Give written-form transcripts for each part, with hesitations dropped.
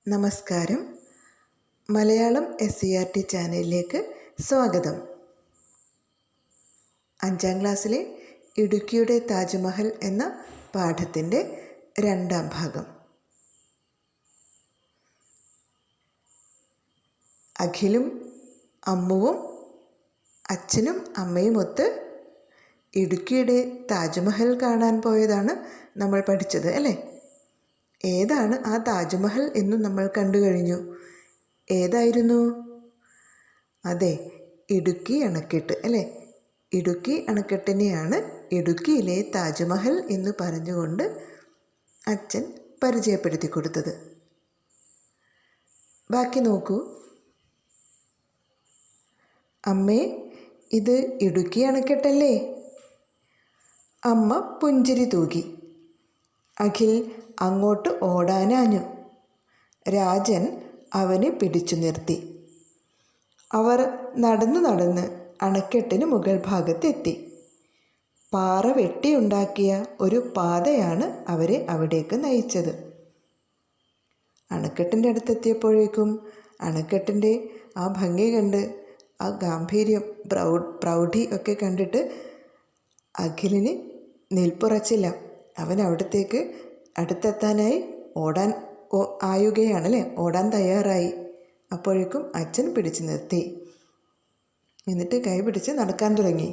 നമസ്കാരം. മലയാളം SCERT ചാനലിലേക്ക് സ്വാഗതം. 5ാം ക്ലാസ്സിലെ ഇടുക്കിയുടെ താജ്മഹൽ എന്ന പാഠത്തിൻ്റെ 2ാം ഭാഗം. അഖിലും അമ്മുവും അച്ഛനും അമ്മയുമൊത്ത് ഇടുക്കിയുടെ താജ്മഹൽ കാണാൻ പോയതാണ് നമ്മൾ പഠിച്ചത് അല്ലേ? ഏതാണ് ആ താജ്മഹൽ എന്നും നമ്മൾ കണ്ടു കഴിഞ്ഞു. ഏതായിരുന്നു? അതെ, ഇടുക്കി അണക്കെട്ട് അല്ലേ? ഇടുക്കി അണക്കെട്ടിനെയാണ് ഇടുക്കിയിലെ താജ്മഹൽ എന്ന് പറഞ്ഞുകൊണ്ട് അച്ഛൻ പരിചയപ്പെടുത്തി കൊടുത്തത്. ബാക്കി നോക്കൂ. അമ്മേ, ഇത് ഇടുക്കി അണക്കെട്ടല്ലേ? അമ്മ പുഞ്ചിരി തൂകി. അഖിൽ അങ്ങോട്ട് ഓടാനാഞ്ഞു. രാജൻ അവനെ പിടിച്ചു നിർത്തി. അവർ നടന്ന് അണക്കെട്ടിന് മുകൾ ഭാഗത്തെത്തി. പാറ വെട്ടിയുണ്ടാക്കിയ ഒരു പാതയാണ് അവരെ അവിടേക്ക് നയിച്ചത്. അണക്കെട്ടിൻ്റെ അടുത്തെത്തിയപ്പോഴേക്കും അണക്കെട്ടിൻ്റെ ആ ഭംഗി കണ്ട്, ആ ഗാംഭീര്യം, പ്രൗഢി ഒക്കെ കണ്ടിട്ട് അഖിലിന് നിൽപ്പുറച്ചില്ല. അവൻ അവിടത്തേക്ക് അടുത്തെത്താനായി ഓടാൻ തയ്യാറായി. അപ്പോഴേക്കും അച്ഛൻ പിടിച്ചു നിർത്തി. എന്നിട്ട് കൈ പിടിച്ച് നടക്കാൻ തുടങ്ങി.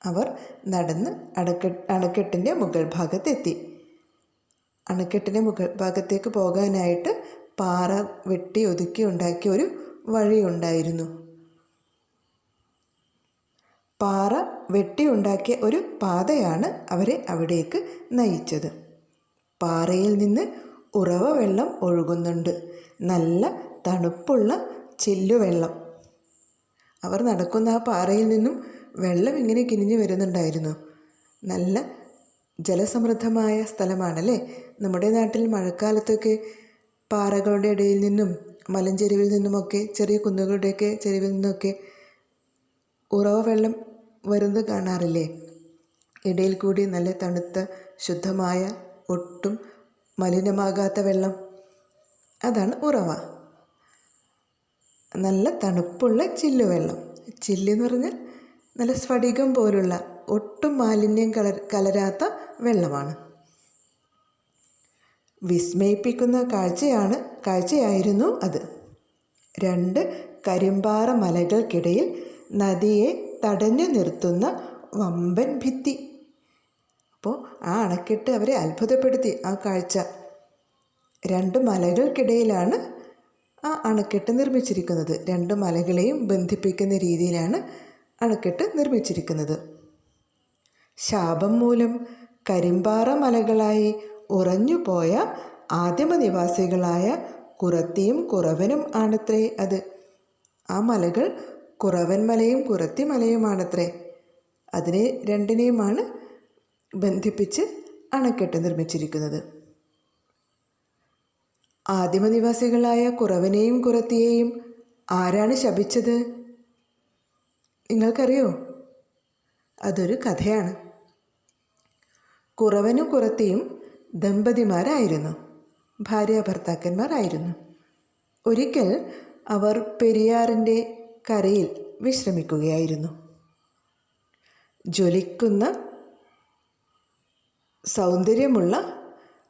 അവർ നടന്ന് അണക്കെട്ടിൻ്റെ മുകൾ ഭാഗത്തെത്തി. അണക്കെട്ടിൻ്റെ മുകൾ ഭാഗത്തേക്ക് പോകാനായിട്ട് പാറ വെട്ടി ഒതുക്കി ഉണ്ടാക്കിയ ഒരു വഴിയുണ്ടായിരുന്നു. പാറ വെട്ടിയുണ്ടാക്കിയ ഒരു പാതയാണ് അവരെ അവിടേക്ക് നയിച്ചത്. പാറയിൽ നിന്ന് ഉറവ വെള്ളം ഒഴുകുന്നുണ്ട്. നല്ല തണുപ്പുള്ള ചില്ലുവെള്ളം. അവർ നടക്കുന്ന ആ പാറയിൽ നിന്നും വെള്ളം ഇങ്ങനെ കിനിഞ്ഞു വരുന്നുണ്ടായിരുന്നു. നല്ല ജലസമൃദ്ധമായ സ്ഥലമാണല്ലേ? നമ്മുടെ നാട്ടിൽ മഴക്കാലത്തൊക്കെ പാറകളുടെ ഇടയിൽ നിന്നും മലഞ്ചെരുവിൽ നിന്നുമൊക്കെ, ചെറിയ കുന്നുകളുടെയൊക്കെ ചെരുവിൽ നിന്നൊക്കെ ഉറവ വെള്ളം വരുന്നത് കാണാറില്ലേ? ഇടയിൽ കൂടി നല്ല തണുത്ത ശുദ്ധമായ ഒട്ടും മലിനമാകാത്ത വെള്ളം, അതാണ് ഉറവ. നല്ല തണുപ്പുള്ള ചില്ലുവെള്ളം. ചില്ലെന്ന് പറഞ്ഞാൽ നല്ല സ്ഫടികം പോലുള്ള ഒട്ടും മാലിന്യം കലരാത്ത വെള്ളമാണ്. വിസ്മയിപ്പിക്കുന്ന കാഴ്ചയായിരുന്നു അത്. 2 കരിമ്പാറ മലകൾക്കിടയിൽ നദിയെ തടഞ്ഞു നിർത്തുന്ന വമ്പൻ ഭിത്തി. അപ്പോൾ ആ അണക്കെട്ട് അവരെ അത്ഭുതപ്പെടുത്തി. ആ കാഴ്ച. 2 മലകൾക്കിടയിലാണ് ആ അണക്കെട്ട് നിർമ്മിച്ചിരിക്കുന്നത്. 2 മലകളെയും ബന്ധിപ്പിക്കുന്ന രീതിയിലാണ് അണക്കെട്ട് നിർമ്മിച്ചിരിക്കുന്നത്. ശാപം മൂലം കരിമ്പാറ മലകളായി ഉറഞ്ഞുപോയ ആദിമനിവാസികളായ കുറത്തിയും കുറവനും ആണത്രേ അത്. ആ മലകൾ കുറവൻ മലയും കുറത്തി മലയുമാണത്രേ. അതിനെ 2നെയുമാണ് ബന്ധിപ്പിച്ച് അണക്കെട്ട് നിർമ്മിച്ചിരിക്കുന്നത്. ആദിമനിവാസികളായ കുറവനെയും കുറത്തിയെയും ആരാണ് ശപിച്ചത്? നിങ്ങൾക്കറിയോ? അതൊരു കഥയാണ്. കുറവനും കുറത്തിയും ദമ്പതിമാരായിരുന്നു, ഭാര്യാഭർത്താക്കന്മാരായിരുന്നു. ഒരിക്കൽ അവർ പെരിയാറിൻ്റെ കരയിൽ വിശ്രമിക്കുകയായിരുന്നു. ജ്വലിക്കുന്ന സൗന്ദര്യമുള്ള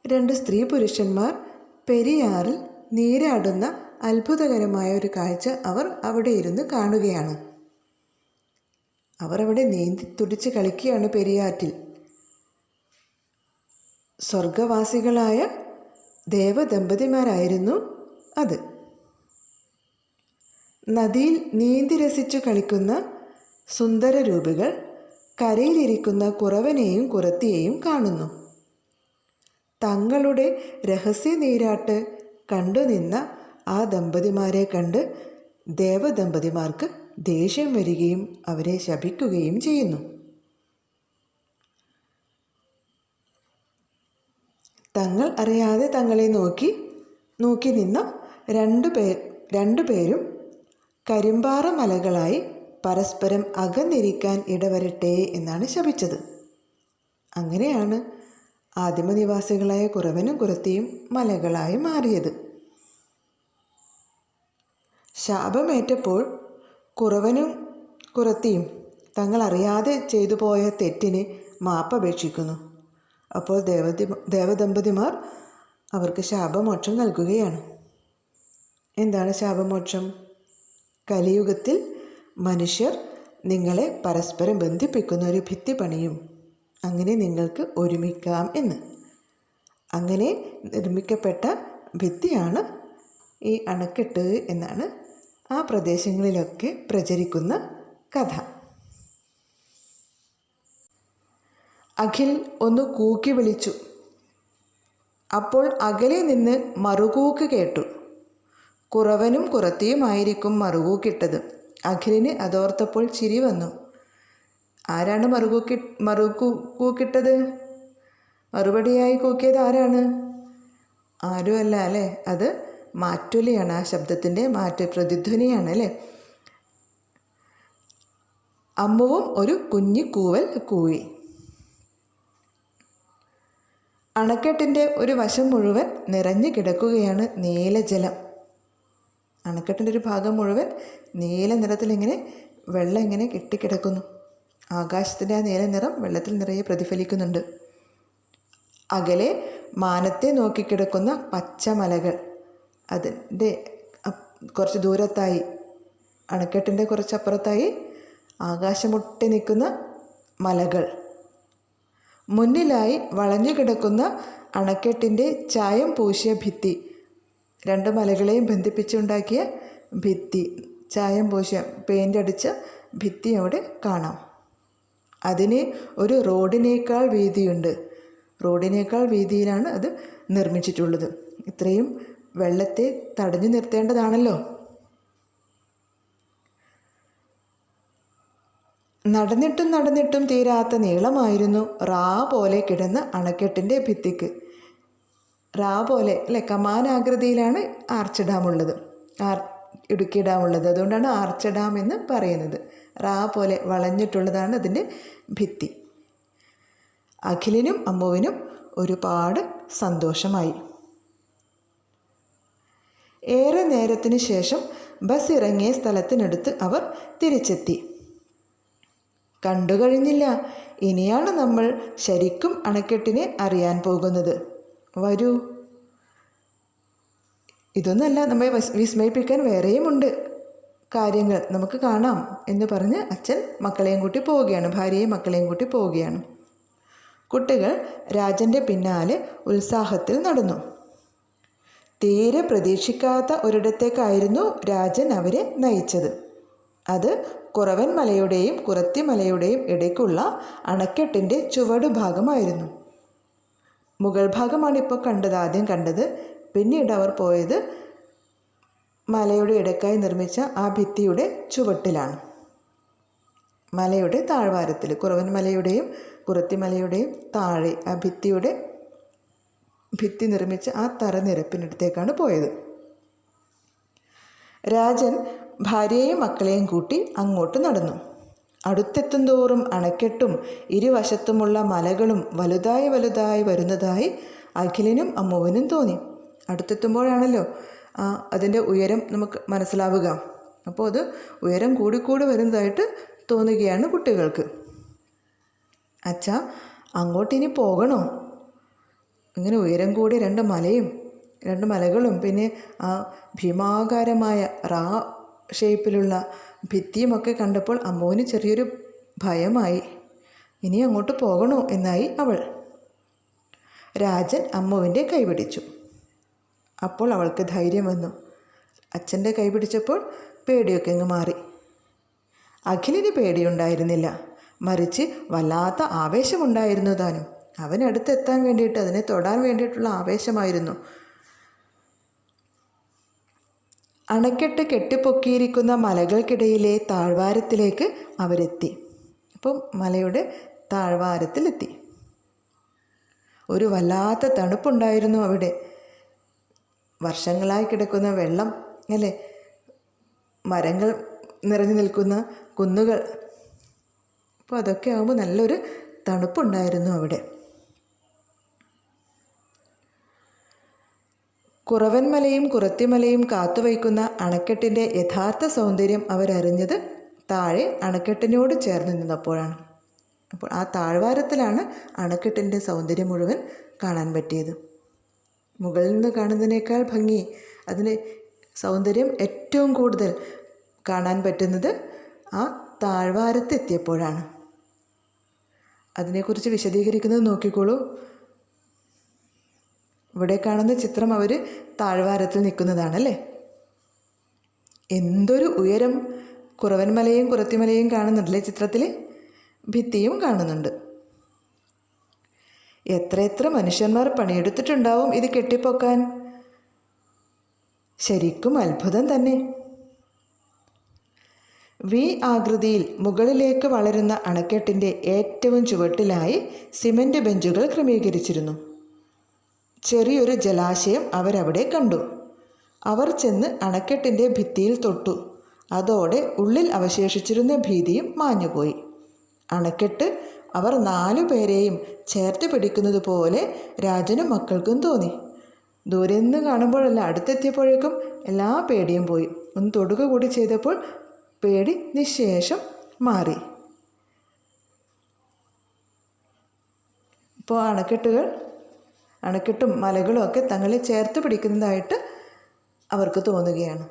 2 സ്ത്രീ പുരുഷന്മാർ പെരിയാറിൽ നീരാടുന്ന അത്ഭുതകരമായ ഒരു കാഴ്ച അവർ അവിടെ ഇരുന്ന് കാണുകയാണ്. അവർ അവിടെ നീന്തി തുടിച്ച് കളിക്കുകയാണ് പെരിയാറ്റിൽ. സ്വർഗവാസികളായ ദേവദമ്പതിമാരായിരുന്നു അത്. നദിയിൽ നീന്തി രസിച്ചു കളിക്കുന്ന സുന്ദരരൂപികൾ കരയിലിരിക്കുന്ന കുറവനെയും കുറത്തിയെയും കാണുന്നു. തങ്ങളുടെ രഹസ്യ നീരാട്ട് കണ്ടുനിന്ന ആ ദമ്പതിമാരെ കണ്ട് ദേവദമ്പതിമാർക്ക് ദേഷ്യം വരികയും അവരെ ശപിക്കുകയും ചെയ്യുന്നു. തങ്ങൾ അറിയാതെ തങ്ങളെ നോക്കി നിന്ന രണ്ടുപേരും കരിമ്പാറ മലകളായി പരസ്പരം അകന്നിരിക്കാൻ ഇടവരട്ടെ എന്നാണ് ശപിച്ചത്. അങ്ങനെയാണ് ആദിമനിവാസികളായ കുറവനും കുറത്തിയും മലകളായി മാറിയത്. ശാപമേറ്റപ്പോൾ കുറവനും കുറത്തിയും തങ്ങൾ അറിയാതെ ചെയ്തു പോയ തെറ്റിന് മാപ്പപേക്ഷിക്കുന്നു. അപ്പോൾ ദേവദമ്പതിമാർ അവർക്ക് ശാപമോക്ഷം നൽകുകയാണ്. എന്താണ് ശാപമോക്ഷം? കലിയുഗത്തിൽ മനുഷ്യർ നിങ്ങളെ പരസ്പരം ബന്ധിപ്പിക്കുന്ന ഒരു ഭിത്തി പണിയും, അങ്ങനെ നിങ്ങൾക്ക് ഒരുമിക്കാം എന്ന്. അങ്ങനെ നിർമ്മിക്കപ്പെട്ട ഭിത്തിയാണ് ഈ അണക്കെട്ട് എന്നാണ് ആ പ്രദേശങ്ങളിലൊക്കെ പ്രചരിക്കുന്ന കഥ. അഖിൽ ഒന്ന് കൂക്കി വിളിച്ചു. അപ്പോൾ അകലെ നിന്ന് മറുകൂക്ക് കേട്ടു. കുറവനും കുറത്തിയുമായിരിക്കും മറുകൂക്കിട്ടത്. അഖിലിന് അതോർത്തപ്പോൾ ചിരി വന്നു. ആരാണ് മറുകൂക്കിട്ടത്? മറുപടിയായി കൂക്കിയത് ആരാണ്? ആരുമല്ല അല്ലേ, അത് മാറ്റൊലിയാണ്. ആ ശബ്ദത്തിൻ്റെ പ്രതിധ്വനിയാണ് അല്ലേ. അമ്മുവും ഒരു കുഞ്ഞി കൂവൽ കൂവി. അണക്കെട്ടിൻ്റെ ഒരു വശം മുഴുവൻ നിറഞ്ഞു കിടക്കുകയാണ് നീലജലം. അണക്കെട്ടിൻ്റെ ഒരു ഭാഗം മുഴുവൻ നീല നിറത്തിലിങ്ങനെ വെള്ളം ഇങ്ങനെ കെട്ടിക്കിടക്കുന്നു. ആകാശത്തിൻ്റെ ആ നീല നിറം വെള്ളത്തിൽ നിറയെ പ്രതിഫലിക്കുന്നുണ്ട്. അകലെ മാനത്തെ നോക്കിക്കിടക്കുന്ന പച്ചമലകൾ, അതിൻ്റെ കുറച്ച് ദൂരത്തായി, അണക്കെട്ടിൻ്റെ കുറച്ചപ്പുറത്തായി ആകാശമുട്ടി നിൽക്കുന്ന മലകൾ, മുന്നിലായി വളഞ്ഞു കിടക്കുന്ന അണക്കെട്ടിൻ്റെ ചായം പൂശിയ ഭിത്തി, രണ്ട് മലകളെയും ബന്ധിപ്പിച്ചുണ്ടാക്കിയ ഭിത്തി, ചായം പൂശിയ പെയിൻ്റടിച്ച ഭിത്തി അവിടെ കാണാം. അതിന് ഒരു റോഡിനേക്കാൾ വീതിയുണ്ട്. റോഡിനേക്കാൾ വീതിയിലാണ് അത് നിർമ്മിച്ചിട്ടുള്ളത്. ഇത്രയും വെള്ളത്തെ തടഞ്ഞു നിർത്തേണ്ടതാണല്ലോ. നടന്നിട്ടും തീരാത്ത നീളമായിരുന്നു റാ പോലെ കിടന്ന അണക്കെട്ടിൻ്റെ ഭിത്തിക്ക്. റാ പോലെ അല്ലേ, കമാനാകൃതിയിലാണ് ആർച്ച് ഡാം ഉള്ളത്, ഇടുക്കി ഡാം ഉള്ളത്. അതുകൊണ്ടാണ് ആർച്ച് ഡാം എന്ന് പറയുന്നത്. റാ പോലെ വളഞ്ഞിട്ടുള്ളതാണ് അതിൻ്റെ ഭിത്തി. അഖിലിനും അമ്മുവിനും ഒരുപാട് സന്തോഷമായി. ഏറെ നേരത്തിന് ശേഷം ബസ് ഇറങ്ങിയ സ്ഥലത്തിനടുത്ത് അവർ തിരിച്ചെത്തി. കണ്ടുകഴിഞ്ഞില്ല, ഇനിയാണ് നമ്മൾ ശരിക്കും അണക്കെട്ടിനെ അറിയാൻ പോകുന്നത്. വരൂ. ഇതൊന്നല്ല, നമ്മെ വിസ്മയിപ്പിക്കാൻ വേറെയുമുണ്ട് കാര്യങ്ങൾ, നമുക്ക് കാണാം എന്ന് പറഞ്ഞ് അച്ഛൻ മക്കളെയും കൂട്ടി പോവുകയാണ്, ഭാര്യയും മക്കളെയും കൂട്ടി പോവുകയാണ്. കുട്ടികൾ രാജൻ്റെ പിന്നാലെ ഉത്സാഹത്തിൽ നടന്നു. തീരെ പ്രതീക്ഷിക്കാത്ത ഒരിടത്തേക്കായിരുന്നു രാജൻ അവരെ നയിച്ചത്. അത് കുറവൻ മലയുടെയും കുറത്തി മലയുടെയും ഇടയ്ക്കുള്ള അണക്കെട്ടിൻ്റെ ചുവടുഭാഗമായിരുന്നു. മുകൾ ഭാഗമാണ് ഇപ്പോൾ ആദ്യം കണ്ടത്. പിന്നീട് അവർ പോയത് മലയുടെ ഇടയ്ക്കായി നിർമ്മിച്ച ആ ഭിത്തിയുടെ ചുവട്ടിലാണ്. മലയുടെ താഴ്വാരത്തിൽ, കുറവൻ മലയുടെയും കുറത്തി മലയുടെയും താഴെ ആ ഭിത്തി നിർമ്മിച്ച ആ തറനിരപ്പിനടുത്തേക്കാണ് പോയത്. രാജൻ ഭാര്യയെയും മക്കളെയും കൂട്ടി അങ്ങോട്ട് നടന്നു. അടുത്തെത്തും തോറും അണക്കെട്ടും ഇരുവശത്തുമുള്ള മലകളും വലുതായി വരുന്നതായി അഖിലിനും അമ്മുവിനും തോന്നി. അടുത്തെത്തുമ്പോഴാണല്ലോ അതിൻ്റെ ഉയരം നമുക്ക് മനസ്സിലാവുക. അപ്പോൾ അത് ഉയരം കൂടിക്കൂടി വരുന്നതായിട്ട് തോന്നുകയാണ് കുട്ടികൾക്ക്. അച്ഛാ, അങ്ങോട്ടിനി പോകണോ? ഇങ്ങനെ ഉയരം കൂടി രണ്ട് മലകളും പിന്നെ ആ ഭീമാകാരമായ റാ ഷേപ്പിലുള്ള ഭിത്തിയുമൊക്കെ കണ്ടപ്പോൾ അമ്മുവിന് ചെറിയൊരു ഭയമായി. ഇനി അങ്ങോട്ട് പോകണോ എന്നായി അവൾ. രാജൻ അമ്മുവിൻ്റെ കൈ പിടിച്ചു. അപ്പോൾ അവൾക്ക് ധൈര്യം വന്നു. അച്ഛൻ്റെ കൈ പിടിച്ചപ്പോൾ പേടിയൊക്കെ അങ്ങ് മാറി. അഖിലിന് പേടിയുണ്ടായിരുന്നില്ല, മറിച്ച് വല്ലാത്ത ആവേശമുണ്ടായിരുന്നു താനും. അവനടുത്തെത്താൻ വേണ്ടിയിട്ട്, അതിനെ തൊടാൻ വേണ്ടിയിട്ടുള്ള ആവേശമായിരുന്നു. അണക്കെട്ട് കെട്ടിപ്പൊക്കിയിരിക്കുന്ന മലകൾക്കിടയിലെ താഴ്വാരത്തിലേക്ക് അവരെത്തി. അപ്പം മലയുടെ താഴ്വാരത്തിലെത്തി. ഒരു വല്ലാത്ത തണുപ്പുണ്ടായിരുന്നു അവിടെ. വർഷങ്ങളായി കിടക്കുന്ന വെള്ളം അല്ലേ, മരങ്ങൾ നിറഞ്ഞു നിൽക്കുന്ന കുന്നുകൾ, അപ്പോൾ അതൊക്കെ ആകുമ്പോൾ നല്ലൊരു തണുപ്പുണ്ടായിരുന്നു അവിടെ. കുറവൻമലയും കുറത്തിമലയും കാത്തുവയ്ക്കുന്ന അണക്കെട്ടിൻ്റെ യഥാർത്ഥ സൗന്ദര്യം അവരറിഞ്ഞത് താഴെ അണക്കെട്ടിനോട് ചേർന്ന് നിന്നപ്പോഴാണ്. അപ്പോൾ ആ താഴ്വാരത്തിലാണ് അണക്കെട്ടിൻ്റെ സൗന്ദര്യം മുഴുവൻ കാണാൻ പറ്റിയത്. മുകളിൽ നിന്ന് കാണുന്നതിനേക്കാൾ ഭംഗി, അതിന് സൗന്ദര്യം ഏറ്റവും കൂടുതൽ കാണാൻ പറ്റുന്നത് ആ താഴ്വാരത്തെത്തിയപ്പോഴാണ്. അതിനെക്കുറിച്ച് വിശദീകരിക്കുന്നത് നോക്കിക്കോളൂ. ഇവിടെ കാണുന്ന ചിത്രം അവർ താഴ്വാരത്തിൽ നിൽക്കുന്നതാണല്ലേ. എന്തൊരു ഉയരം! കുറവൻമലയും കുറത്തിമലയും കാണുന്നുണ്ടല്ലേ ചിത്രത്തിൽ, ഭിത്തിയും കാണുന്നുണ്ട്. എത്ര മനുഷ്യന്മാർ പണിയെടുത്തിട്ടുണ്ടാവും ഇത് കെട്ടിപ്പൊക്കാൻ. ശരിക്കും അത്ഭുതം തന്നെ. വി ആകൃതിയിൽ മുകളിലേക്ക് വളരുന്ന അണക്കെട്ടിൻ്റെ ഏറ്റവും ചുവട്ടിലായി സിമൻ്റ് ബെഞ്ചുകൾ ക്രമീകരിച്ചിരുന്നു. ചെറിയൊരു ജലാശയം അവരവിടെ കണ്ടു. അവർ ചെന്ന് അണക്കെട്ടിൻ്റെ ഭിത്തിയിൽ തൊട്ടു. അതോടെ ഉള്ളിൽ അവശേഷിച്ചിരുന്ന ഭീതിയും മാഞ്ഞുപോയി. അണക്കെട്ട് അവർ 4 പേരെയും ചേർത്ത് പിടിക്കുന്നത് പോലെ രാജനും മക്കൾക്കും തോന്നി. ദൂരെ നിന്ന് കാണുമ്പോഴല്ല, അടുത്തെത്തിയപ്പോഴേക്കും എല്ലാ പേടിയും പോയി. ഒന്ന് തൊടുക കൂടി ചെയ്തപ്പോൾ പേടി നിശേഷം മാറി. ഇപ്പോൾ അണക്കെട്ടും മലകളും ഒക്കെ തങ്ങളെ ചേർത്ത് പിടിക്കുന്നതായിട്ട് അവർക്ക് തോന്നുകയാണ്.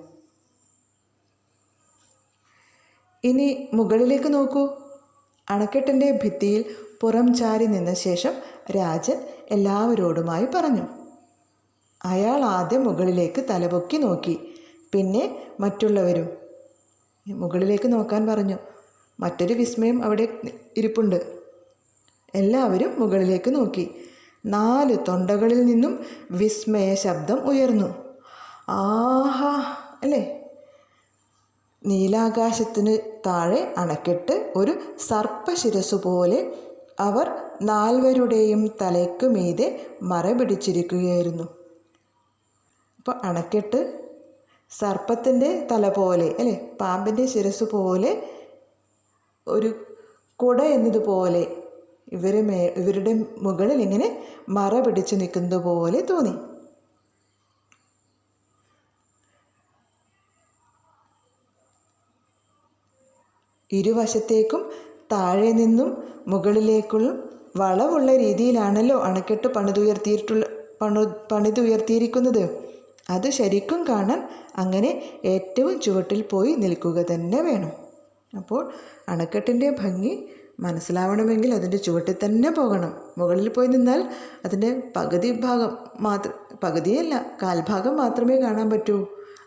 ഇനി മുകളിലേക്ക് നോക്കൂ. അണക്കെട്ടിൻ്റെ ഭിത്തിയിൽ പുറം ചാരി നിന്ന ശേഷം രാജൻ എല്ലാവരോടുമായി പറഞ്ഞു. അയാൾ ആദ്യം മുകളിലേക്ക് തലപൊക്കി നോക്കി. പിന്നെ മറ്റുള്ളവരും മുകളിലേക്ക് നോക്കാൻ പറഞ്ഞു. മറ്റൊരു വിസ്മയം അവിടെ ഇരിപ്പുണ്ട്. എല്ലാവരും മുകളിലേക്ക് നോക്കി. 4 തൊണ്ടകളിൽ നിന്നും വിസ്മയ ശബ്ദം ഉയർന്നു. ആഹാ അല്ലേ! നീലാകാശത്തിന് താഴെ അണക്കെട്ട് ഒരു സർപ്പശിരസ്സു പോലെ അവർ 4 തലയ്ക്കു മീതെ മറ പിടിച്ചിരിക്കുകയായിരുന്നു. അപ്പോൾ അണക്കെട്ട് സർപ്പത്തിൻ്റെ തല പോലെ അല്ലേ, പാമ്പിൻ്റെ ശിരസ്സു പോലെ, ഒരു കുട എന്നതുപോലെ ഇവരുടെ മുകളിൽ ഇങ്ങനെ മറ പിടിച്ചു നിൽക്കുന്നത് പോലെ തോന്നി. ഇരുവശത്തേക്കും താഴെ നിന്നും മുകളിലേക്കുള്ള വളവുള്ള രീതിയിലാണല്ലോ അണക്കെട്ട് പണിതുയർത്തിയിരിക്കുന്നത്. അത് ശരിക്കും കാണാൻ അങ്ങനെ ഏറ്റവും ചുവട്ടിൽ പോയി നിൽക്കുക തന്നെ വേണം. അപ്പോൾ അണക്കെട്ടിൻ്റെ ഭംഗി മനസ്സിലാവണമെങ്കിൽ അതിൻ്റെ ചുവട്ടിൽ തന്നെ പോകണം. മുകളിൽ പോയി നിന്നാൽ അതിൻ്റെ പകുതിയല്ല, കാൽഭാഗം മാത്രമേ കാണാൻ പറ്റൂ.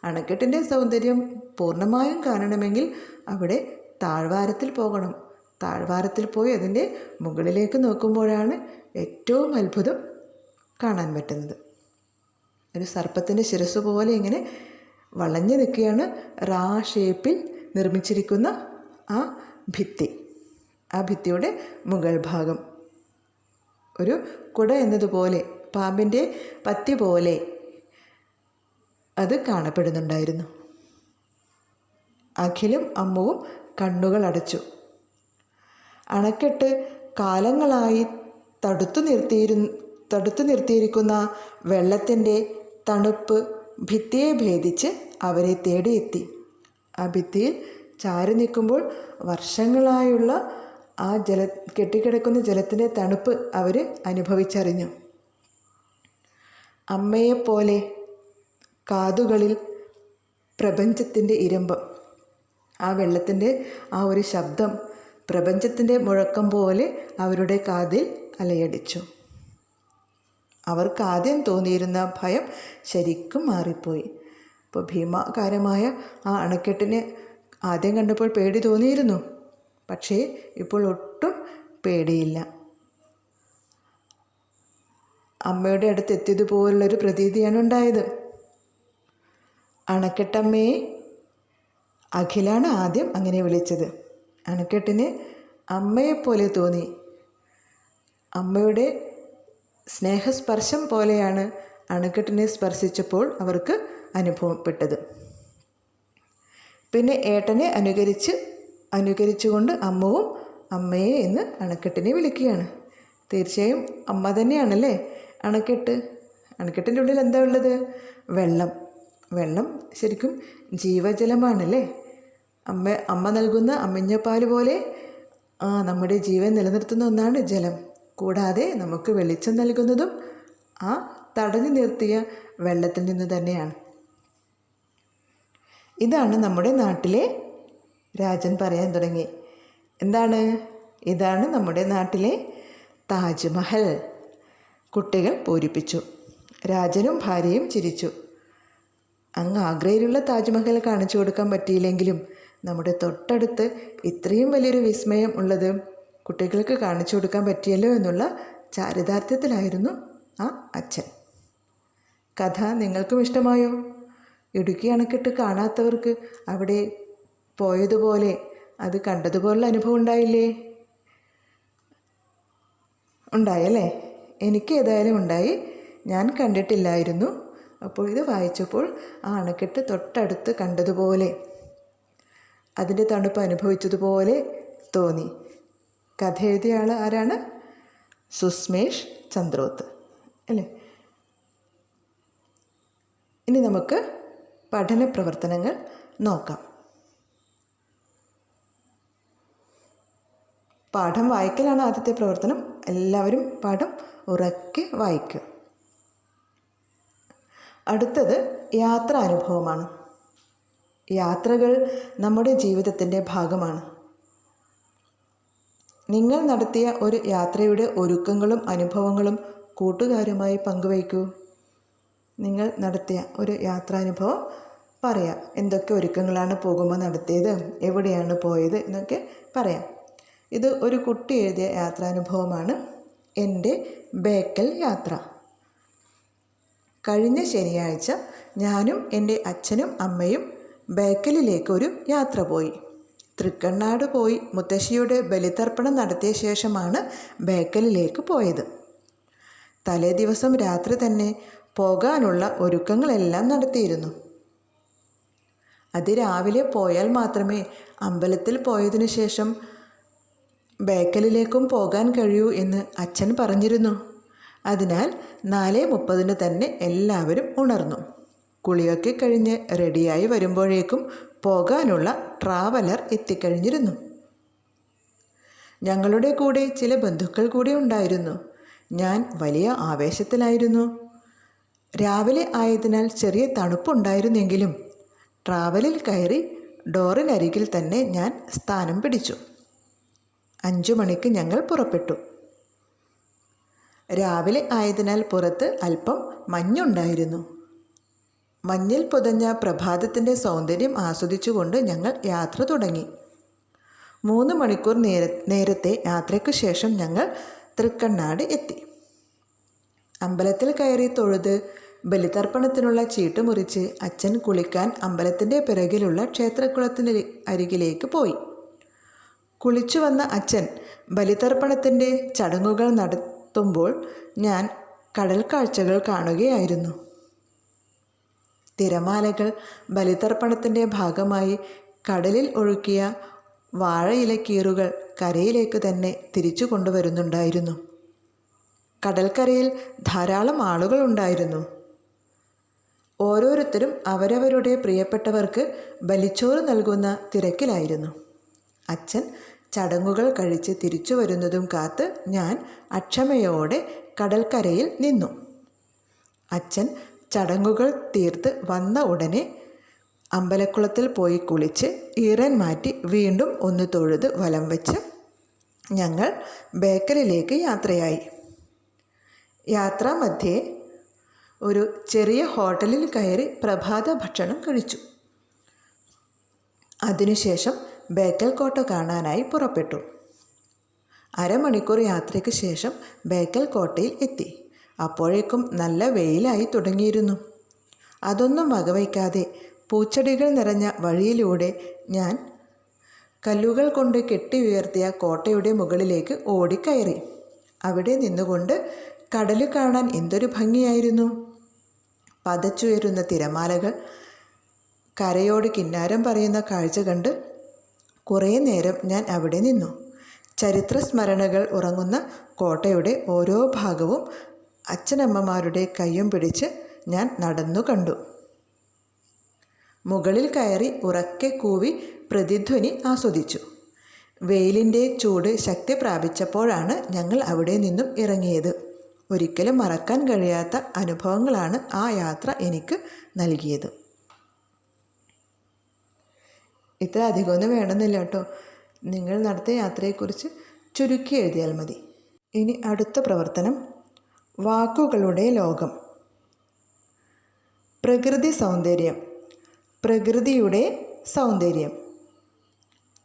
അണക്കെട്ടിൻ്റെ സൗന്ദര്യം പൂർണ്ണമായും കാണണമെങ്കിൽ അവിടെ താഴ്വാരത്തിൽ പോകണം. താഴ്വാരത്തിൽ പോയി അതിൻ്റെ മുകളിലേക്ക് നോക്കുമ്പോഴാണ് ഏറ്റവും അത്ഭുതം കാണാൻ പറ്റുന്നത്. ഒരു സർപ്പത്തിൻ്റെ ശിരസ്സു പോലെ ഇങ്ങനെ വളഞ്ഞു നിൽക്കുകയാണ് റാ ഷേപ്പിൽ നിർമ്മിച്ചിരിക്കുന്ന ആ ഭിത്തി. ആ ഭിത്തിയുടെ മുകൾ ഭാഗം ഒരു കുട എന്നതുപോലെ, പാമ്പിൻ്റെ പത്തി പോലെ അത് കാണപ്പെടുന്നുണ്ടായിരുന്നു. അഖിലും അമ്മുവും കണ്ണുകൾ അടച്ചു. അണക്കെട്ട് കാലങ്ങളായി തടുത്തു നിർത്തിയിരിക്കുന്ന വെള്ളത്തിൻ്റെ തണുപ്പ് ഭിത്തിയെ ഭേദിച്ച് അവരെ തേടിയെത്തി. ആ ഭിത്തിയിൽ ചാരി നിൽക്കുമ്പോൾ വർഷങ്ങളായുള്ള ആ കെട്ടിക്കിടക്കുന്ന ജലത്തിൻ്റെ തണുപ്പ് അവർ അനുഭവിച്ചറിഞ്ഞു. അമ്മയെപ്പോലെ കാതുകളിൽ പ്രപഞ്ചത്തിൻ്റെ ഇരമ്പം, ആ വെള്ളത്തിൻ്റെ ആ ഒരു ശബ്ദം പ്രപഞ്ചത്തിൻ്റെ മുഴക്കം പോലെ അവരുടെ കാതിൽ അലയടിച്ചു. അവർക്കാദ്യം തോന്നിയിരുന്ന ഭയം ശരിക്കും മാറിപ്പോയി. ഇപ്പോൾ ഭീമാകാരമായ ആ അണക്കെട്ടിനെ ആദ്യം കണ്ടപ്പോൾ പേടി തോന്നിയിരുന്നു. പക്ഷേ ഇപ്പോൾ ഒട്ടും പേടിയില്ല. അമ്മയുടെ അടുത്ത് എത്തിയതുപോലുള്ളൊരു പ്രതീതിയാണ് ഉണ്ടായത്. അണക്കെട്ടമ്മയെ അഖിലാണ് ആദ്യം അങ്ങനെ വിളിച്ചത്. അണക്കെട്ടിന് അമ്മയെപ്പോലെ തോന്നി. അമ്മയുടെ സ്നേഹസ്പർശം പോലെയാണ് അണക്കെട്ടിനെ സ്പർശിച്ചപ്പോൾ അവർക്ക് അനുഭവപ്പെട്ടത്. പിന്നെ ഏട്ടനെ അനുകരിച്ചുകൊണ്ട് അമ്മവും അമ്മയെ എന്ന് അണക്കെട്ടിനെ വിളിക്കുകയാണ്. തീർച്ചയായും അമ്മ തന്നെയാണല്ലേ അണക്കെട്ട് അണക്കെട്ടിൻ്റെ ഉള്ളിൽ എന്താ ഉള്ളത്? വെള്ളം. വെള്ളം ശരിക്കും ജീവജലമാണല്ലേ. അമ്മ നൽകുന്ന അമ്മിഞ്ഞപ്പാൽ പോലെ നമ്മുടെ ജീവൻ നിലനിർത്തുന്ന ഒന്നാണ് ജലം. കൂടാതെ നമുക്ക് വെളിച്ചം നൽകുന്നതും ആ തടഞ്ഞു നിർത്തിയ വെള്ളത്തിൽ നിന്ന് തന്നെയാണ്. ഇതാണ് നമ്മുടെ നാട്ടിലെ, രാജൻ പറയാൻ തുടങ്ങി. എന്താണ്? ഇതാണ് നമ്മുടെ നാട്ടിലെ താജ്മഹൽ. കുട്ടികൾ പൂരിപ്പിച്ചു. രാജനും ഭാര്യയും ചിരിച്ചു. അങ്ങ് ആഗ്രയിലുള്ള താജ്മഹൽ കാണിച്ചു കൊടുക്കാൻ പറ്റിയില്ലെങ്കിലും നമ്മുടെ തൊട്ടടുത്ത് ഇത്രയും വലിയൊരു വിസ്മയം ഉള്ളത് കുട്ടികൾക്ക് കാണിച്ചു കൊടുക്കാൻ പറ്റിയല്ലോ എന്നുള്ള ചാരിതാർത്ഥ്യത്തിലായിരുന്നു ആ അച്ഛൻ. കഥ നിങ്ങൾക്കും ഇഷ്ടമായോ? ഇടുക്കി അണക്കെട്ട് കാണാത്തവർക്ക് അവിടെ പോയതുപോലെ അത് കണ്ടതുപോലുള്ള അനുഭവം ഉണ്ടായില്ലേ? ഉണ്ടായല്ലേ? എനിക്ക് ഏതായാലും ഉണ്ടായി. ഞാൻ കണ്ടിട്ടില്ലായിരുന്നു. അപ്പോൾ ഇത് വായിച്ചപ്പോൾ ആ അണക്കെട്ട് തൊട്ടടുത്ത് കണ്ടതുപോലെ, അതിൻ്റെ തണുപ്പ് അനുഭവിച്ചതുപോലെ തോന്നി. കഥ എഴുതിയ ആൾ ആരാണ്? സുസ്മേഷ് ചന്ദ്രോത്ത് അല്ലേ? ഇനി നമുക്ക് പഠന പ്രവർത്തനങ്ങൾ നോക്കാം. പാഠം വായിക്കലാണ് ആദ്യത്തെ പ്രവർത്തനം. എല്ലാവരും പാഠം ഉറക്കെ വായിക്കുക. അടുത്തത് യാത്രാനുഭവമാണ്. യാത്രകൾ നമ്മുടെ ജീവിതത്തിൻ്റെ ഭാഗമാണ്. നിങ്ങൾ നടത്തിയ ഒരു യാത്രയുടെ ഒരുക്കങ്ങളും അനുഭവങ്ങളും കൂട്ടുകാരുമായി പങ്കുവയ്ക്കൂ. നിങ്ങൾ നടത്തിയ ഒരു യാത്രാനുഭവം പറയാം. എന്തൊക്കെ ഒരുക്കങ്ങളാണ് പോകുമ്പോൾ നടത്തിയത്, എവിടെയാണ് പോയത് എന്നൊക്കെ പറയാം. ഇത് ഒരു കുട്ടി എഴുതിയ യാത്രാനുഭവമാണ്. എൻ്റെ ബേക്കൽ യാത്ര. കഴിഞ്ഞ ശനിയാഴ്ച ഞാനും എൻ്റെ അച്ഛനും അമ്മയും ബേക്കലിലേക്കൊരു യാത്ര പോയി. തൃക്കണ്ണാട് പോയി മുത്തശ്ശിയുടെ ബലിതർപ്പണം നടത്തിയ ശേഷമാണ് ബേക്കലിലേക്ക് പോയത്. തലേ ദിവസം രാത്രി തന്നെ പോകാനുള്ള ഒരുക്കങ്ങളെല്ലാം നടത്തിയിരുന്നു. അതിരാവിലെ പോയാൽ മാത്രമേ അമ്പലത്തിൽ പോയതിനു ശേഷം ബേക്കലിലേക്കും പോകാൻ കഴിയൂ എന്ന് അച്ഛൻ പറഞ്ഞിരുന്നു. അതിനാൽ 4:30 തന്നെ എല്ലാവരും ഉണർന്നു. കുളിയൊക്കെ കഴിഞ്ഞ് റെഡിയായി വരുമ്പോഴേക്കും പോകാനുള്ള ട്രാവലർ എത്തിക്കഴിഞ്ഞിരുന്നു. ഞങ്ങളുടെ കൂടെ ചില ബന്ധുക്കൾ കൂടി ഉണ്ടായിരുന്നു. ഞാൻ വലിയ ആവേശത്തിലായിരുന്നു. രാവിലെ ആയതിനാൽ ചെറിയ തണുപ്പുണ്ടായിരുന്നെങ്കിലും ട്രാവലിൽ കയറി ഡോറിനരികിൽ തന്നെ ഞാൻ സ്ഥാനം പിടിച്ചു. 5 മണിക്ക് ഞങ്ങൾ പുറപ്പെട്ടു. രാവിലെ ആയതിനാൽ പുറത്ത് അല്പം മഞ്ഞുണ്ടായിരുന്നു. മഞ്ഞിൽ പുതഞ്ഞ പ്രഭാതത്തിൻ്റെ സൗന്ദര്യം ആസ്വദിച്ചുകൊണ്ട് ഞങ്ങൾ യാത്ര തുടങ്ങി. 3 മണിക്കൂർ നേരത്തെ യാത്രയ്ക്ക് ശേഷം ഞങ്ങൾ തൃക്കണ്ണാട് എത്തി. അമ്പലത്തിൽ കയറി തൊഴുത് ബലിതർപ്പണത്തിനുള്ള ചീട്ട് മുറിച്ച് അച്ഛൻ കുളിക്കാൻ അമ്പലത്തിൻ്റെ പിറകിലുള്ള ക്ഷേത്രക്കുളത്തിന് അരികിലേക്ക് പോയി. കുളിച്ചു വന്ന അച്ഛൻ ബലിതർപ്പണത്തിൻ്റെ ചടങ്ങുകൾ നടത്തുമ്പോൾ ഞാൻ കടൽ കാഴ്ചകൾ കാണുകയായിരുന്നു. തിരമാലകൾ ബലിതർപ്പണത്തിൻ്റെ ഭാഗമായി കടലിൽ ഒഴുക്കിയ വാഴയിലക്കീറുകൾ കരയിലേക്ക് തന്നെ തിരിച്ചു കൊണ്ടുവരുന്നുണ്ടായിരുന്നു. കടൽക്കരയിൽ ധാരാളം ആളുകൾ ഉണ്ടായിരുന്നു. ഓരോരുത്തരും അവരവരുടെ പ്രിയപ്പെട്ടവർക്ക് ബലിച്ചോറ് നൽകുന്ന തിരക്കിലായിരുന്നു. അച്ഛൻ ചടങ്ങുകൾ കഴിച്ച് തിരിച്ചു വരുന്നതും കാത്ത് ഞാൻ അക്ഷമയോടെ കടൽക്കരയിൽ നിന്നു. അച്ഛൻ ചടങ്ങുകൾ തീർത്ത് വന്ന ഉടനെ അമ്പലക്കുളത്തിൽ പോയി കുളിച്ച് ഈറൻ മാറ്റി വീണ്ടും ഒന്ന് തൊഴുത് വലം വെച്ച് ഞങ്ങൾ ബേക്കലിലേക്ക് യാത്രയായി. യാത്രാമധ്യേ ഒരു ചെറിയ ഹോട്ടലിൽ കയറി പ്രഭാത ഭക്ഷണം കഴിച്ചു. അതിനുശേഷം ബേക്കൽ കോട്ട കാണാനായി പുറപ്പെട്ടു. 1/2 മണിക്കൂർ യാത്രയ്ക്ക് ശേഷം ബേക്കൽ കോട്ടയിൽ എത്തി. അപ്പോഴേക്കും നല്ല വെയിലായി തുടങ്ങിയിരുന്നു. അതൊന്നും വകവയ്ക്കാതെ പൂച്ചെടികൾ നിറഞ്ഞ വഴിയിലൂടെ ഞാൻ കല്ലുകൾ കൊണ്ട് കെട്ടി ഉയർത്തിയ കോട്ടയുടെ മുകളിലേക്ക് ഓടിക്കയറി. അവിടെ നിന്നുകൊണ്ട് കടൽ കാണാൻ എന്തൊരു ഭംഗിയായിരുന്നു. പതച്ചുയരുന്ന തിരമാലകൾ കരയോട് കിന്നാരം പറയുന്ന കാഴ്ച കണ്ട് കുറേ നേരം ഞാൻ അവിടെ നിന്നു. ചരിത്ര സ്മരണകൾ ഉറങ്ങുന്ന കോട്ടയുടെ ഓരോ ഭാഗവും അച്ഛനമ്മമാരുടെ കയ്യും പിടിച്ച് ഞാൻ നടന്നു കണ്ടു. മുകളിൽ കയറി ഉറക്കെ കൂവി പ്രതിധ്വനി ആസ്വദിച്ചു. വെയിലിൻ്റെ ചൂട് ശക്തി പ്രാപിച്ചപ്പോഴാണ് ഞങ്ങൾ അവിടെ നിന്നും ഇറങ്ങിയത്. ഒരിക്കലും മറക്കാൻ കഴിയാത്ത അനുഭവങ്ങളാണ് ആ യാത്ര എനിക്ക് നൽകിയത്. ഇത്ര അധികമൊന്നും വേണമെന്നില്ല കേട്ടോ. നിങ്ങൾ നടത്തിയ യാത്രയെക്കുറിച്ച് ചുരുക്കി എഴുതിയാൽ മതി. ഇനി അടുത്ത പ്രവർത്തനം, വാക്കുകളുടെ ലോകം. പ്രകൃതി സൗന്ദര്യം. പ്രകൃതിയുടെ സൗന്ദര്യം.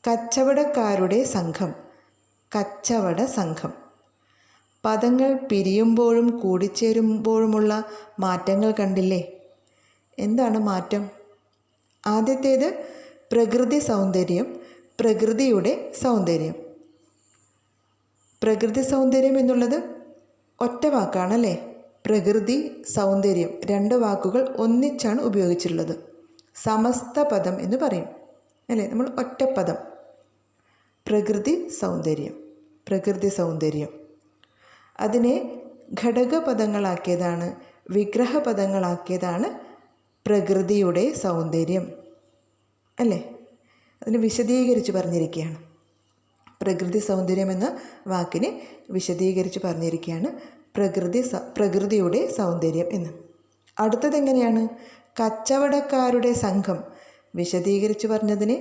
കച്ചവടക്കാരുടെ സംഘം. കച്ചവട സംഘം. പദങ്ങൾ പിരിയുമ്പോഴും കൂടിച്ചേരുമ്പോഴുമുള്ള മാറ്റങ്ങൾ കണ്ടില്ലേ? എന്താണ് മാറ്റം? ആദ്യത്തേത് പ്രകൃതി സൗന്ദര്യം, പ്രകൃതിയുടെ സൗന്ദര്യം. പ്രകൃതി സൗന്ദര്യം എന്നുള്ളത് ഒറ്റ വാക്കാണല്ലേ? പ്രകൃതി സൗന്ദര്യം 2 വാക്കുകൾ ഒന്നിച്ചാണ് ഉപയോഗിച്ചിട്ടുള്ളത്. സമസ്ത പദം എന്ന് പറയും അല്ലേ? നമ്മൾ ഒറ്റപ്പദം. പ്രകൃതി സൗന്ദര്യം, പ്രകൃതി സൗന്ദര്യം. അതിനെ ഘടകപദങ്ങളാക്കിയതാണ്, വിഗ്രഹപദങ്ങളാക്കിയതാണ് പ്രകൃതിയുടെ സൗന്ദര്യം അല്ലേ? അതിന് വിശദീകരിച്ച് പറഞ്ഞിരിക്കുകയാണ്. പ്രകൃതി സൗന്ദര്യം എന്ന വാക്കിനെ വിശദീകരിച്ച് പറഞ്ഞിരിക്കുകയാണ് പ്രകൃതിയുടെ സൗന്ദര്യം എന്ന്. അടുത്തത് എങ്ങനെയാണ്? കച്ചവടക്കാരുടെ സംഘം. വിശദീകരിച്ച് പറഞ്ഞതിനെ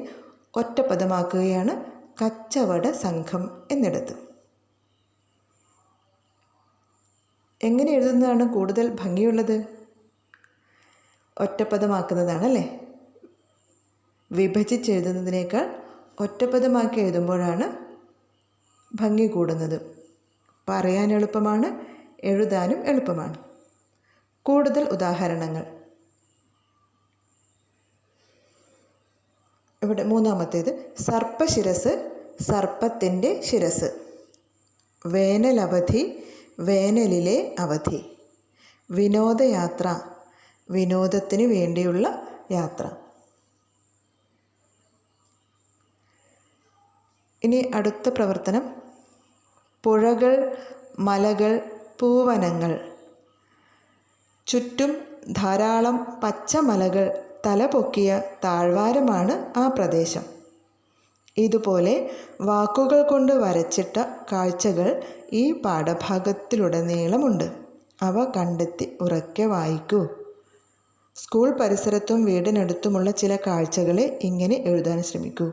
ഒറ്റപ്പദമാക്കുകയാണ് കച്ചവട സംഘം എന്നിടത്ത്. എങ്ങനെ എഴുതുന്നതാണ് കൂടുതൽ ഭംഗിയുള്ളത്? ഒറ്റപ്പദമാക്കുന്നതാണല്ലേ? വിഭജിച്ചെഴുതുന്നതിനേക്കാൾ ഒറ്റപ്പദമാക്കി എഴുതുമ്പോഴാണ് ഭംഗി കൂടുന്നത്. പറയാൻ എളുപ്പമാണ്, എഴുതാനും എളുപ്പമാണ്. കൂടുതൽ ഉദാഹരണങ്ങൾ. ഇവിടെ 3-ാമത്തേത്, സർപ്പശിരസ്, സർപ്പത്തിൻ്റെ ശിരസ്. വേനലവധി, വേനലിലെ അവധി. വിനോദയാത്ര, വിനോദത്തിന് വേണ്ടിയുള്ള യാത്ര. ഇനി അടുത്ത പ്രവർത്തനം, പുഴകൾ, മലകൾ, പൂവനങ്ങൾ. ചുറ്റും ധാരാളം പച്ചമലകൾ തലപൊക്കിയ താഴ്വാരമാണ് ആ പ്രദേശം. ഇതുപോലെ വാക്കുകൾ കൊണ്ട് വരച്ചിട്ട കാഴ്ചകൾ ഈ പാഠഭാഗത്തിലുടനീളമുണ്ട്. അവ കണ്ടെത്തി ഉറക്കെ വായിക്കൂ. സ്കൂൾ പരിസരത്തും വീടിനടുത്തുമുള്ള ചില കാഴ്ചകളെ ഇങ്ങനെ എഴുതാൻ ശ്രമിക്കൂ.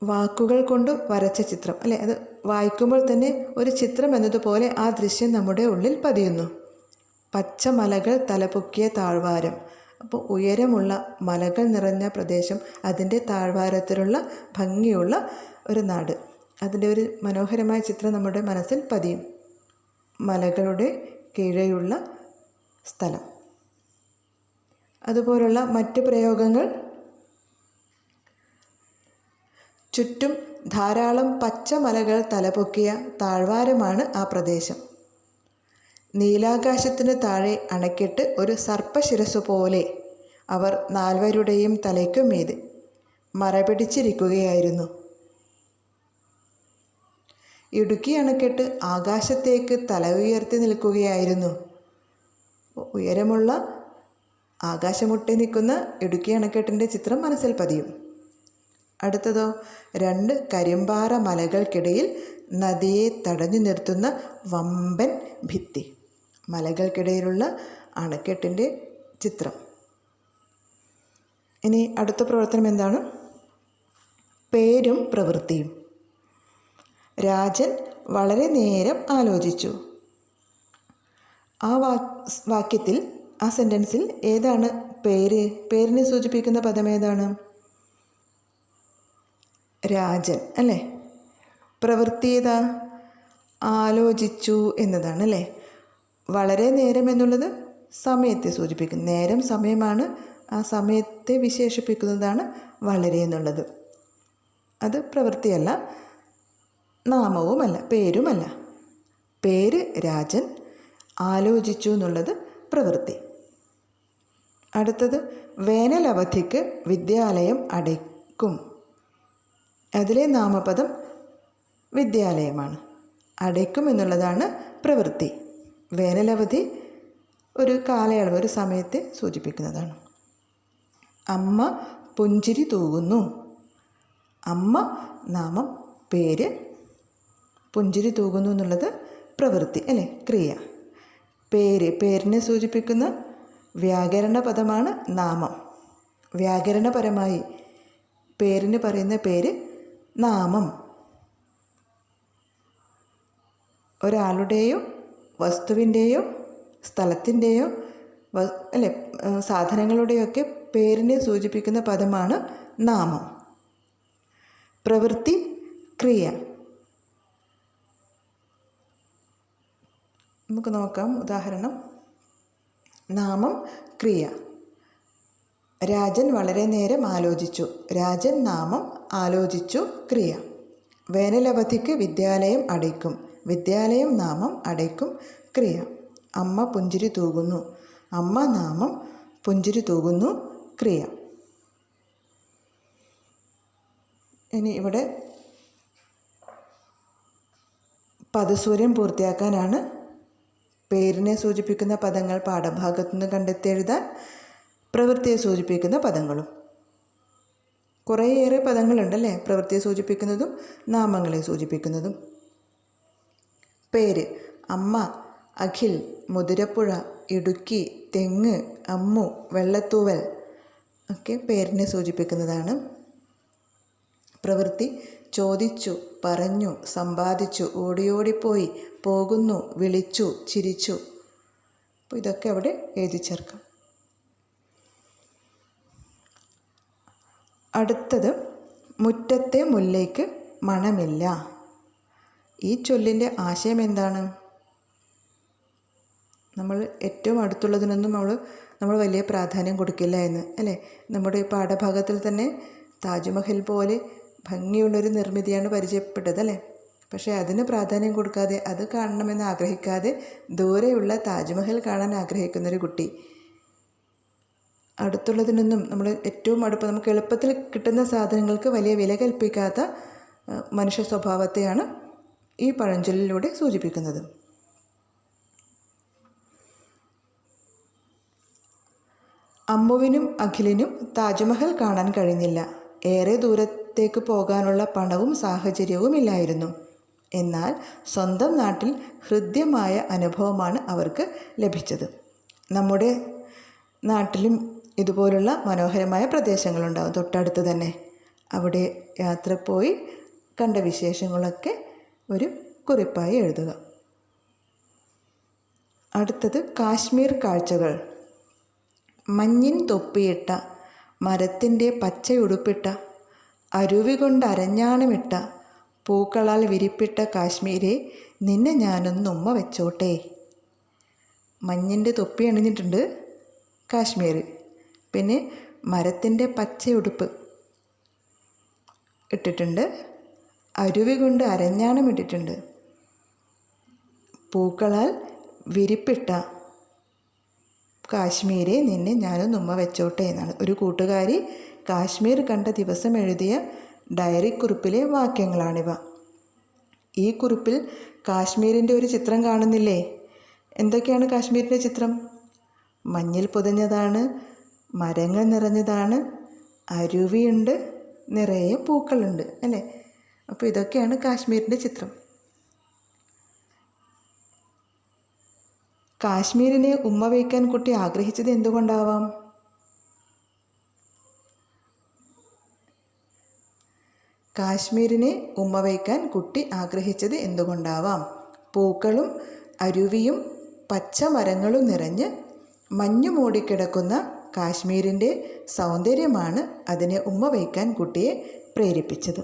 വാക്കുകൾ കൊണ്ട് വരച്ച ചിത്രം അല്ലേ? അത് വായിക്കുമ്പോൾ തന്നെ ഒരു ചിത്രം എന്നതുപോലെ ആ ദൃശ്യം നമ്മുടെ ഉള്ളിൽ പതിയുന്നു. പച്ചമലകൾ തലപൊക്കിയ താഴ്വാരം. അപ്പോൾ ഉയരമുള്ള മലകൾ നിറഞ്ഞ പ്രദേശം, അതിൻ്റെ താഴ്വാരത്തിലുള്ള ഭംഗിയുള്ള ഒരു നാട്. അതിൻ്റെ ഒരു മനോഹരമായ ചിത്രം നമ്മുടെ മനസ്സിൽ പതിയും. മലകളുടെ കീഴെയുള്ള സ്ഥലം. അതുപോലുള്ള മറ്റ് പ്രയോഗങ്ങൾ, ചുറ്റും ധാരാളം പച്ചമലകൾ തലപൊക്കിയ താഴ്വാരമാണ് ആ പ്രദേശം. നീലാകാശത്തിന് താഴെ അണക്കെട്ട് ഒരു സർപ്പശിരസ്സു പോലെ അവർ 4 തലയ്ക്കുമീതെ മറപിടിച്ചിരിക്കുകയായിരുന്നു. ഇടുക്കി അണക്കെട്ട് ആകാശത്തേക്ക് തല ഉയർത്തി നിൽക്കുകയായിരുന്നു. ഉയരമുള്ള ആകാശമുട്ടി നിൽക്കുന്ന ഇടുക്കി അണക്കെട്ടിൻ്റെ ചിത്രം മനസ്സിൽ പതിയും. അടുത്തതോ, 2 കരിമ്പാറ മലകൾക്കിടയിൽ നദിയെ തടഞ്ഞു നിർത്തുന്ന വമ്പൻ ഭിത്തി. മലകൾക്കിടയിലുള്ള അണക്കെട്ടിൻ്റെ ചിത്രം. ഇനി അടുത്ത പ്രവർത്തനം എന്താണ്? പേരും പ്രവൃത്തിയും. രാജൻ വളരെ നേരം ആലോചിച്ചു. ആ വാക്യത്തിൽ, ആ സെൻറ്റൻസിൽ ഏതാണ് പേരിനെ സൂചിപ്പിക്കുന്ന പദം ഏതാണ്? രാജൻ അല്ലേ? പ്രവൃത്തി ഏതാ? ആലോചിച്ചു എന്നതാണ് അല്ലേ? വളരെ നേരം എന്നുള്ളത് സമയത്തെ സൂചിപ്പിക്കുന്നു. നേരം സമയമാണ്, ആ സമയത്തെ വിശേഷിപ്പിക്കുന്നതാണ് വളരെ എന്നുള്ളത്. അത് പ്രവൃത്തിയല്ല, നാമവുമല്ല, പേരുമല്ല. പേര് രാജൻ, ആലോചിച്ചു എന്നുള്ളത് പ്രവൃത്തി. അടുത്തത്, വേനലവധിക്ക് വിദ്യാലയം അടയ്ക്കും. അതിലെ നാമപദം വിദ്യാലയമാണ്. അടയ്ക്കും എന്നുള്ളതാണ് പ്രവൃത്തി. വേനലവധി ഒരു കാലയളവ്, ഒരു സമയത്തെ സൂചിപ്പിക്കുന്നതാണ്. അമ്മ പുഞ്ചിരി തൂകുന്നു. അമ്മ നാമം, പേര്. പുഞ്ചിരി തൂകുന്നു എന്നുള്ളത് പ്രവൃത്തി അല്ലേ, ക്രിയ. പേര്, പേരിനെ സൂചിപ്പിക്കുന്ന വ്യാകരണ പദമാണ് നാമം. വ്യാകരണപരമായി പേരിന് പറയുന്ന പേര് നാമം. ഒരാളുടെയോ വസ്തുവിൻ്റെയോ സ്ഥലത്തിൻ്റെയോ അല്ലെ സാധനങ്ങളുടെയൊക്കെ പേരിനെ സൂചിപ്പിക്കുന്ന പദമാണ് നാമം. പ്രവൃത്തി, ക്രിയ. നമുക്ക് നോക്കാം ഉദാഹരണം. നാമം, ക്രിയ. രാജൻ വളരെ നേരം ആലോചിച്ചു. രാജൻ നാമം, ആലോചിച്ചു ക്രിയ. വേനലവധിക്ക് വിദ്യാലയം അടയ്ക്കും. വിദ്യാലയം നാമം, അടയ്ക്കും ക്രിയ. അമ്മ പുഞ്ചിരി തൂകുന്നു. അമ്മ നാമം, പുഞ്ചിരി തൂകുന്നു ക്രിയ. ഇനി ഇവിടെ പദസൂര്യൻ പൂർത്തിയാക്കാനാണ് പേരിനെ സൂചിപ്പിക്കുന്ന പദങ്ങൾ പാഠഭാഗത്തു നിന്ന് കണ്ടെത്തി എഴുതാൻ പ്രവൃത്തിയെ സൂചിപ്പിക്കുന്ന പദങ്ങളും. കുറേയേറെ പദങ്ങളുണ്ടല്ലേ, പ്രവൃത്തിയെ സൂചിപ്പിക്കുന്നതും നാമങ്ങളെ സൂചിപ്പിക്കുന്നതും. പേര്: അമ്മ, അഖിൽ, മുതിരപ്പുഴ, ഇടുക്കി, തെങ്ങ്, അമ്മു, വെള്ളത്തൂവൽ ഒക്കെ പേരിനെ സൂചിപ്പിക്കുന്നതാണ്. പ്രവൃത്തി: ചോദിച്ചു, പറഞ്ഞു, സമ്പാദിച്ചു, ഓടിയോടിപ്പോയി, പോകുന്നു, വിളിച്ചു, ചിരിച്ചു. അപ്പോൾ ഇതൊക്കെ അവിടെ എഴുതി ചേർക്കാം. അടുത്തത് മുറ്റത്തെ മുല്ലയ്ക്ക് മണമില്ല. ഈ ചൊല്ലിൻ്റെ ആശയം എന്താണ്? നമ്മൾ ഏറ്റവും അടുത്തുള്ളതിനൊന്നും നമ്മൾ വലിയ പ്രാധാന്യം കൊടുക്കില്ല എന്ന് അല്ലേ. നമ്മുടെ പാഠഭാഗത്തിൽ തന്നെ താജ്മഹൽ പോലെ ഭംഗിയുള്ളൊരു നിർമ്മിതിയാണ് പരിചയപ്പെട്ടത് അല്ലേ. പക്ഷേ അതിന് പ്രാധാന്യം കൊടുക്കാതെ, അത് കാണണമെന്ന് ആഗ്രഹിക്കാതെ ദൂരെയുള്ള താജ്മഹൽ കാണാൻ ആഗ്രഹിക്കുന്നൊരു കുട്ടി. അടുത്തുള്ളതിനൊന്നും നമ്മൾ ഏറ്റവും അടുപ്പം നമുക്ക് എളുപ്പത്തിൽ കിട്ടുന്ന സാധനങ്ങൾക്ക് വലിയ വില കൽപ്പിക്കാത്ത മനുഷ്യ സ്വഭാവത്തെയാണ് ഈ പഴഞ്ചൊല്ലിലൂടെ സൂചിപ്പിക്കുന്നത്. അമ്മുവിനും അഖിലിനും താജ്മഹൽ കാണാൻ കഴിഞ്ഞില്ല. ഏറെ ദൂരത്തേക്ക് പോകാനുള്ള പണവും സാഹചര്യവും ഇല്ലായിരുന്നു. എന്നാൽ സ്വന്തം നാട്ടിൽ ഹൃദ്യമായ അനുഭവമാണ് അവർക്ക് ലഭിച്ചത്. നമ്മുടെ നാട്ടിലും ഇതുപോലുള്ള മനോഹരമായ പ്രദേശങ്ങളുണ്ടാകും തൊട്ടടുത്ത് തന്നെ. അവിടെ യാത്ര പോയി കണ്ട വിശേഷങ്ങളൊക്കെ ഒരു കുറിപ്പായി എഴുതുക. അടുത്തത് കാശ്മീർ കാഴ്ചകൾ. മഞ്ഞിൻ തൊപ്പിയിട്ട, മരത്തിൻ്റെ പച്ചയുടുപ്പിട്ട, അരുവി കൊണ്ട് അരഞ്ഞാണമിട്ട, പൂക്കളാൽ വിരിപ്പിട്ട കാശ്മീരെ, നിന്നെ ഞാനൊന്ന് ഉമ്മ വെച്ചോട്ടെ. മഞ്ഞിൻ്റെ തൊപ്പി അണിഞ്ഞിട്ടുണ്ട് കാശ്മീർ. പിന്നെ മരത്തിൻ്റെ പച്ചയുടുപ്പ് ഇട്ടിട്ടുണ്ട്, അരുവി കൊണ്ട് അരഞ്ഞാണം ഇട്ടിട്ടുണ്ട്, പൂക്കളാൽ വിരിപ്പിട്ട കാശ്മീരെ, നിന്നെ ഞാനൊന്ന് ഉമ്മ വെച്ചോട്ടെ എന്നാണ് ഒരു കൂട്ടുകാരി കാശ്മീർ കണ്ട ദിവസം എഴുതിയ ഡയറി കുറിപ്പിലെ വാക്യങ്ങളാണിവ. ഈ കുറിപ്പിൽ കാശ്മീരിൻ്റെ ഒരു ചിത്രം കാണുന്നില്ലേ? എന്തൊക്കെയാണ് കാശ്മീരിൻ്റെ ചിത്രം? മഞ്ഞിൽ പൊതിഞ്ഞതാണ്, മരങ്ങൾ നിറഞ്ഞതാണ്, അരുവിയുണ്ട്, നിറയെ പൂക്കളുണ്ട് അല്ലേ. അപ്പോൾ ഇതൊക്കെയാണ് കാശ്മീരിൻ്റെ ചിത്രം. കാശ്മീരിനെ ഉമ്മ വയ്ക്കാൻ കുട്ടി ആഗ്രഹിച്ചത് എന്തുകൊണ്ടാവാം? കാശ്മീരിനെ ഉമ്മ വയ്ക്കാൻ കുട്ടി ആഗ്രഹിച്ചത് എന്തുകൊണ്ടാവാം? പൂക്കളും അരുവിയും പച്ചമരങ്ങളും നിറഞ്ഞ് മഞ്ഞു മൂടിക്കിടക്കുന്ന കാശ്മീരിൻ്റെ സൗന്ദര്യമാണ് അതിനെ ഉമ്മ വയ്ക്കാൻ കുട്ടിയെ പ്രേരിപ്പിച്ചത്.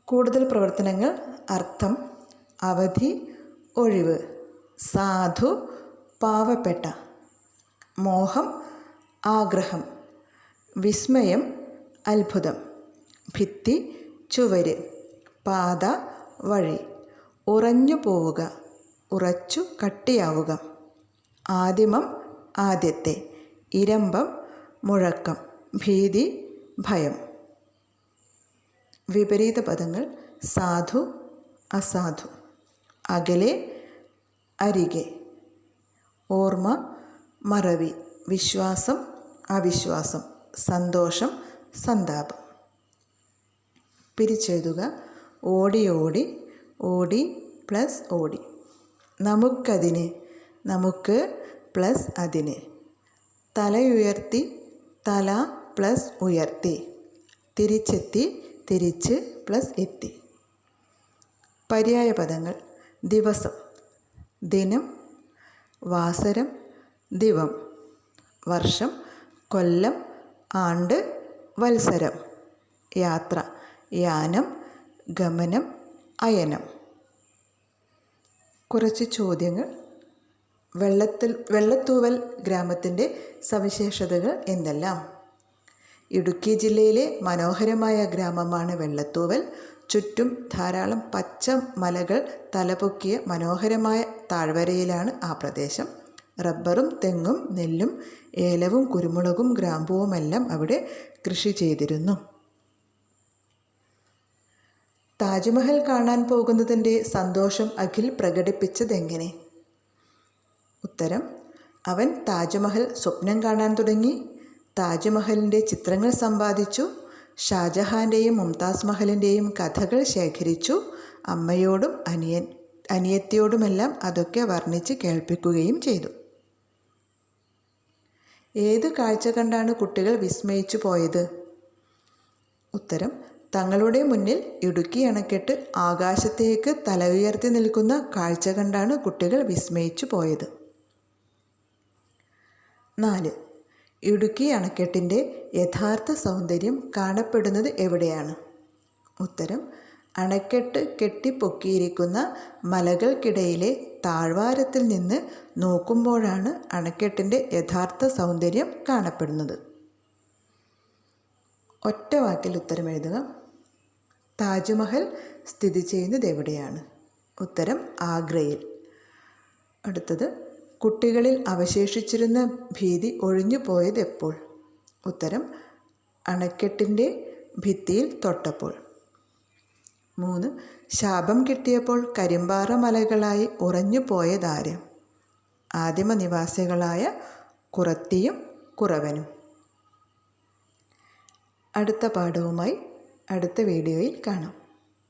കൂടുതൽ പ്രവർത്തനങ്ങൾ: അർത്ഥം, അവധി, ഒഴിവ്, സാധു, പാവപ്പെട്ട, മോഹം, ആഗ്രഹം, വിസ്മയം, അത്ഭുതം, ഭിത്തി, ചുവര്, പാത, വഴി, ഉറഞ്ഞു പോവുക, ഉറച്ചു കട്ടിയാവുക, ആദിമം, ആദ്യത്തെ, ഇരമ്പം, മുഴക്കം, ഭീതി, ഭയം. വിപരീത പദങ്ങൾ സാധു, അസാധു, അകലെ, അരികെ, ഓർമ്മ, മറവി, വിശ്വാസം, അവിശ്വാസം, സന്തോഷം, സന്താപം. പിരിച്ചെഴുതുക. ഓടി ഓടി, ഓടി പ്ലസ് ഓടി. നമുക്കതിന്, നമുക്ക് പ്ലസ് അതിന്. തലയുയർത്തി, തല പ്ലസ് ഉയർത്തി. തിരിച്ചെത്തി, തിരിച്ച് പ്ലസ് എത്തി. പര്യായ പദങ്ങൾ ദിവസം, ദിനം, വാസരം, ദിവം, വർഷം, കൊല്ലം, ആണ്ട്, വത്സരം, യാത്ര, യാനം, ഗമനം, അയനം. കുറച്ച് ചോദ്യങ്ങൾ. വെള്ളത്തൂവൽ ഗ്രാമത്തിൻ്റെ സവിശേഷതകൾ എന്തെല്ലാം? ഇടുക്കി ജില്ലയിലെ മനോഹരമായ ഗ്രാമമാണ് വെള്ളത്തൂവൽ. ചുറ്റും ധാരാളം പച്ച മലകൾ തലപൊക്കിയ മനോഹരമായ താഴ്വരയിലാണ് ആ പ്രദേശം. റബ്ബറും തെങ്ങും നെല്ലും ഏലവും കുരുമുളകും ഗ്രാമ്പുവുമെല്ലാം അവിടെ കൃഷി ചെയ്തിരുന്നു. താജ്മഹൽ കാണാൻ പോകുന്നതിൻ്റെ സന്തോഷം അഖിൽ പ്രകടിപ്പിച്ചതെങ്ങനെ? ഉത്തരം: അവൻ താജ്മഹൽ സ്വപ്നം കാണാൻ തുടങ്ങി. താജ്മഹലിൻ്റെ ചിത്രങ്ങൾ സമ്പാദിച്ചു. ഷാജഹാൻ്റെയും മുംതാസ് മഹലിൻ്റെയും കഥകൾ ശേഖരിച്ചു. അമ്മയോടും അനിയത്തിയോടുമെല്ലാം അതൊക്കെ വർണ്ണിച്ച് കേൾപ്പിക്കുകയും ചെയ്തു. ഏത് കാഴ്ച കണ്ടാണ് കുട്ടികൾ വിസ്മയിച്ചു പോയത്? ഉത്തരം: തങ്ങളുടെ മുന്നിൽ ഇടുക്കി അണക്കെട്ട് ആകാശത്തേക്ക് തല ഉയർത്തി നിൽക്കുന്ന കാഴ്ച കണ്ടാണ് കുട്ടികൾ വിസ്മയിച്ചു പോയത്. 4. ഇടുക്കി അണക്കെട്ടിൻ്റെ യഥാർത്ഥ സൗന്ദര്യം കാണപ്പെടുന്നത് എവിടെയാണ്? ഉത്തരം: അണക്കെട്ട് കെട്ടിപ്പൊക്കിയിരിക്കുന്ന മലകൾക്കിടയിലെ താഴ്വാരത്തിൽ നിന്ന് നോക്കുമ്പോഴാണ് അണക്കെട്ടിൻ്റെ യഥാർത്ഥ സൗന്ദര്യം കാണപ്പെടുന്നത്. ഒറ്റ വാക്കിൽ ഉത്തരം എഴുതുക. താജ്മഹൽ സ്ഥിതി ചെയ്യുന്നത് എവിടെയാണ്? ഉത്തരം: ആഗ്രയിൽ. അടുത്തത്: കുട്ടികളിൽ അവശേഷിച്ചിരുന്ന ഭീതി ഒഴിഞ്ഞു പോയത് എപ്പോൾ? ഉത്തരം: അണക്കെട്ടിൻ്റെ ഭിത്തിയിൽ തൊട്ടപ്പോൾ. 3. ശാപം കിട്ടിയപ്പോൾ കരിമ്പാറ മലകളായി ഉറഞ്ഞു പോയതാര്? ആദിമ നിവാസികളായ കുറത്തിയും കുറവനും. അടുത്ത പാഠവുമായി അടുത്ത വീഡിയോയിൽ കാണാം.